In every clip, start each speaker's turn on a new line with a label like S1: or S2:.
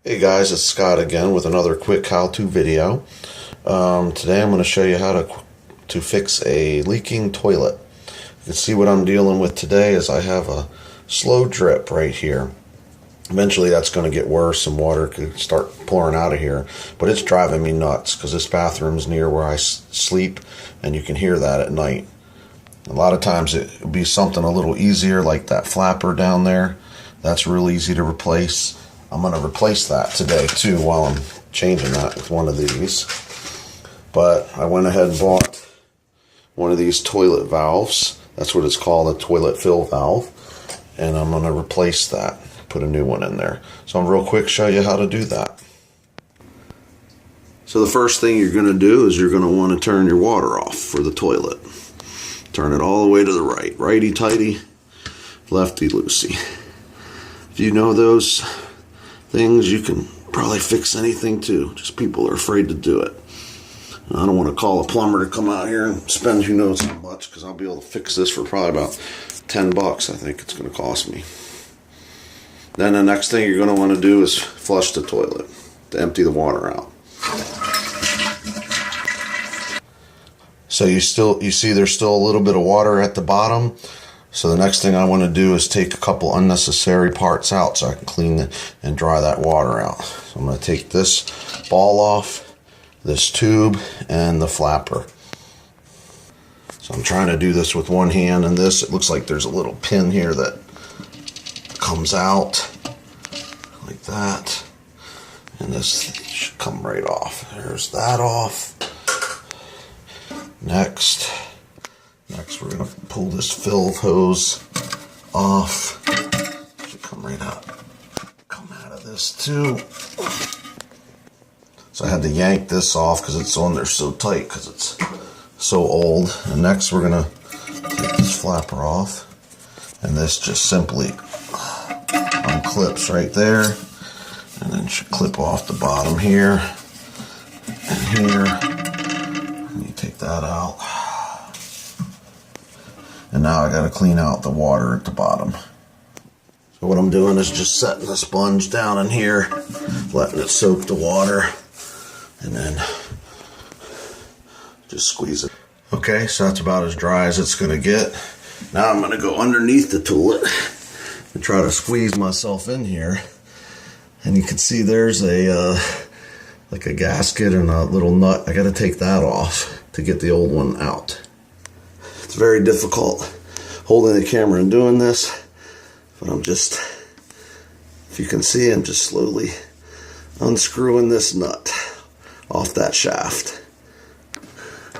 S1: Hey guys, it's Scott again with another quick how-to video. Today I'm going to show you how to fix a leaking toilet. You can see what I'm dealing with today is I have a slow drip right here. Eventually that's going to get worse and water could start pouring out of here, but it's driving me nuts because this bathroom's near where I sleep and you can hear that at night. A lot of times it would be something a little easier like that flapper down there. That's real easy to replace. I'm going to replace that today too while I'm changing that with one of these. But I went ahead and bought one of these toilet valves. That's what it's called, a toilet fill valve. And I'm going to replace that, put a new one in there. So I'm real quick show you how to do that. So the first thing you're going to do is you're going to want to turn your water off for the toilet. Turn it all the way to the right. Righty-tighty, lefty-loosey. If you know those things, you can probably fix anything too. Just people are afraid to do it. And I don't want to call a plumber to come out here and spend who knows how much, because I'll be able to fix this for probably about 10 bucks I think it's going to cost me. Then the next thing you're going to want to do is flush the toilet to empty the water out. So you see there's still a little bit of water at the bottom. So the next thing I want to do is take a couple unnecessary parts out so I can clean it and dry that water out. So I'm going to take this ball off, this tube, and the flapper. So I'm trying to do this with one hand, and this, it looks like there's a little pin here that comes out like that. And this should come right off. There's that off. Next we're going to pull this fill hose off. Should come right out. Come out of this too. So I had to yank this off because it's on there so tight because it's so old. And next we're going to take this flapper off. And this just simply unclips right there. And then should clip off the bottom here and here. And you take that out. And now I got to clean out the water at the bottom. So what I'm doing is just setting the sponge down in here, letting it soak the water, and then just squeeze it. Okay, so that's about as dry as it's going to get. Now I'm going to go underneath the toilet and try to squeeze myself in here. And you can see there's like a gasket and a little nut. I got to take that off to get the old one out. It's very difficult holding the camera and doing this, but I'm just, if you can see, I'm just slowly unscrewing this nut off that shaft.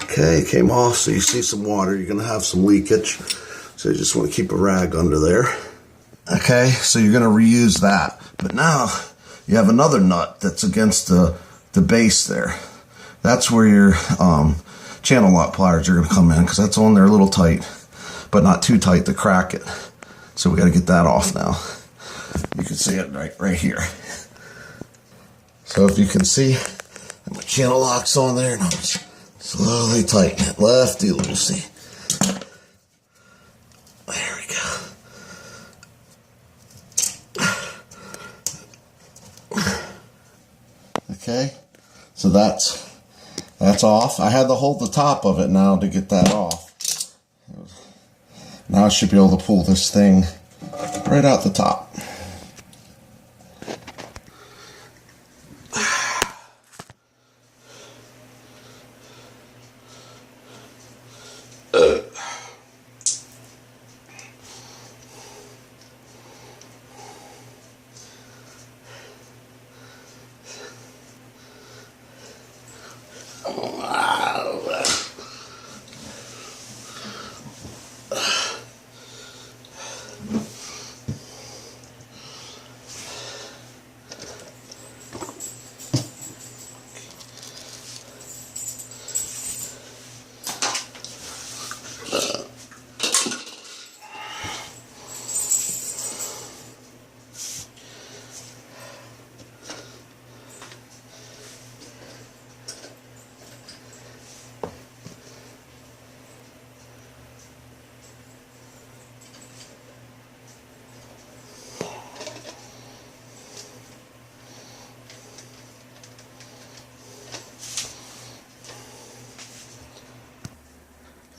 S1: Okay, it came off, so you see some water. You're going to have some leakage, so you just want to keep a rag under there. Okay, so you're going to reuse that, but now you have another nut that's against the base there. That's where your channel lock pliers are going to come in, because that's on there a little tight, but not too tight to crack it. So we got to get that off now. You can see it right here. So if you can see, my channel lock's on there, and I'm slowly tighten it, lefty-loosey. There we go. Okay, so that's off. I had to hold the top of it now to get that off. Now I should be able to pull this thing right out the top.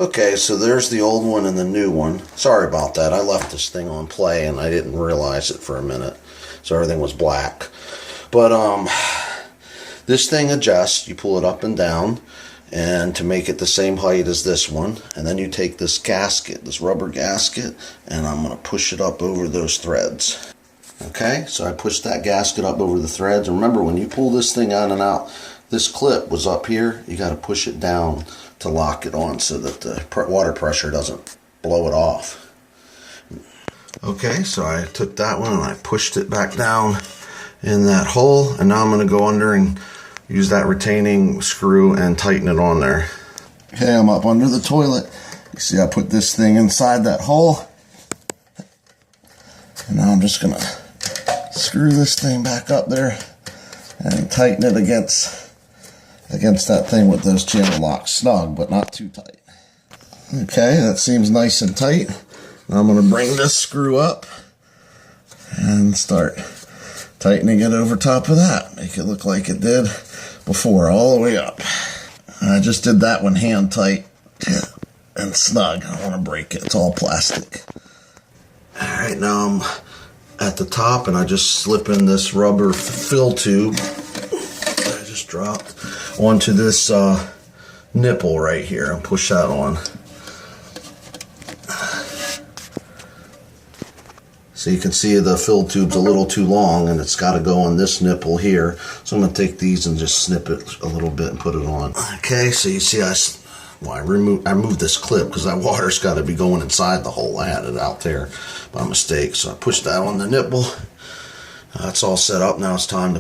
S1: Okay, so there's the old one and the new one. Sorry about that. I left this thing on play and I didn't realize it for a minute. So everything was black. But this thing adjusts. You pull it up and down, and to make it the same height as this one. And then you take this gasket, this rubber gasket, and I'm going to push it up over those threads. Okay, so I pushed that gasket up over the threads. And remember, when you pull this thing on and out, this clip was up here. You got to push it down to lock it on so that the water pressure doesn't blow it off. Okay, so I took that one and I pushed it back down in that hole, and now I'm going to go under and use that retaining screw and tighten it on there. Okay, I'm up under the toilet. You see I put this thing inside that hole, and now I'm just going to screw this thing back up there and tighten it against that thing with those channel locks. Snug, but not too tight. Okay, that seems nice and tight. Now I'm going to bring this screw up and start tightening it over top of that. Make it look like it did before, all the way up. I just did that one hand tight and snug. I don't want to break it. It's all plastic. Alright, now I'm at the top and I just slip in this rubber fill tube. I just dropped onto this nipple right here and push that on. So you can see the fill tube's a little too long and it's got to go on this nipple here. So I'm going to take these and just snip it a little bit and put it on. Okay, so you see I removed this clip because that water's got to be going inside the hole. I had it out there by mistake. So I pushed that on the nipple. That's all set up. Now it's time to